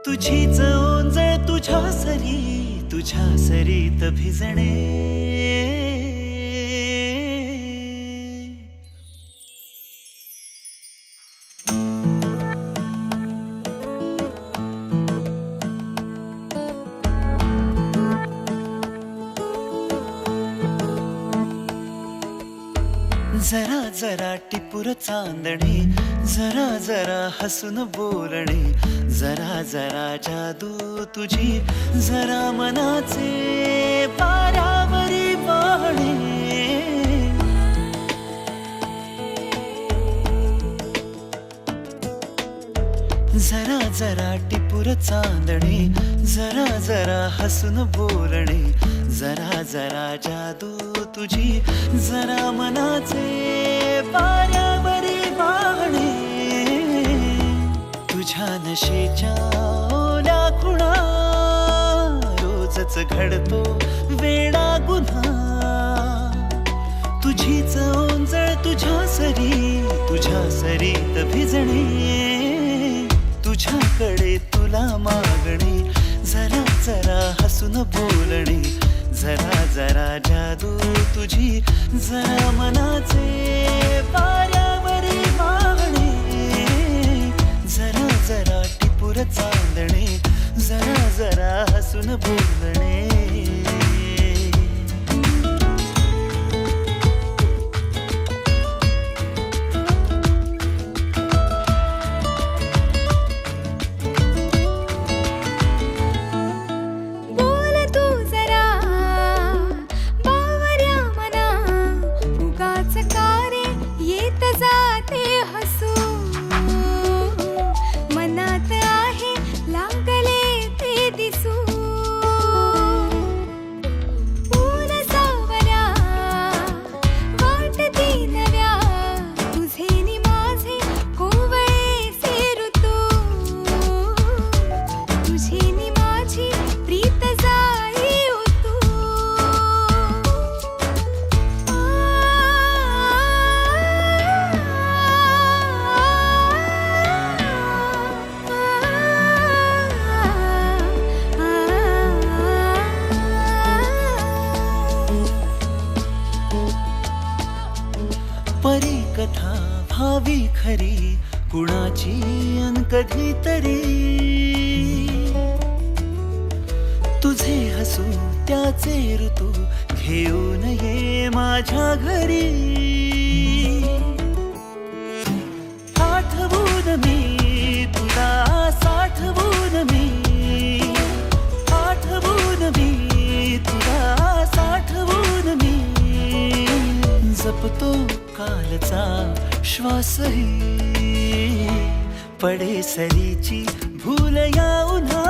तुझीच ओंजळ तुझ्या सरीत भिजणे. जरा जरा टिपूर चांदणे, जरा जरा हसून बोलणे, जरा जरा जादू तुझी, जरा मनाचे पारावरी वाहणे. जरा जरा टिपूर चांदणे, जरा जरा हसून बोलणे, जरा जरा जादू तुझी, जरा मनाचे पारावरी वाहणे. तुझ्या नशेच्या ओल्या खुणा, रोजच घडतो वेडा गुन्हा. तुझीच ओंजळ तुझ्या सरीत भिजणे. तुझ्याकडे तुला मागणे, जरा जरा हसून बोलणे, जरा जरा जादू तुझी, जरा मनाचे पारावरी वाहणे. जरा जरा टिपूर चांदणे, जरा जरा हसून बोलणे. परी कथा भावी खरी कुणाची अन कधीतरी. तुझे हसू त्याचे ऋतू घेऊन ये माझ्या घरी. आठवून मी तुला साठवून मी, आठवून मी तुला साठवून मी. जपतो कालचा श्वासही, पडे सरीची भूल या उन्हा.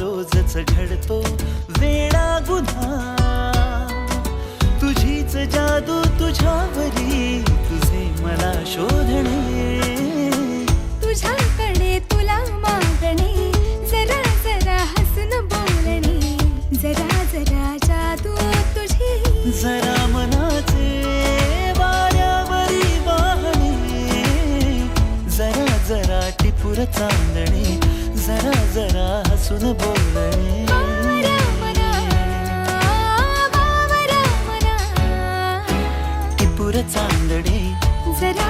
रोजच घडतो वेडा गुन्हा. तुझीच जादू तुझ्यावरी, तुझे मला शोधणे. तुझ्याकडे तुला मागणे, जरा जरा हसून बोलणे, जरा जरा जादू तुझी, जरा मनाचे वाऱ्यावरी वाहणे. जरा जरा टिपूर चांदणे, जरा जरा हसून बोलणे. टिपूर चांदणे, जरा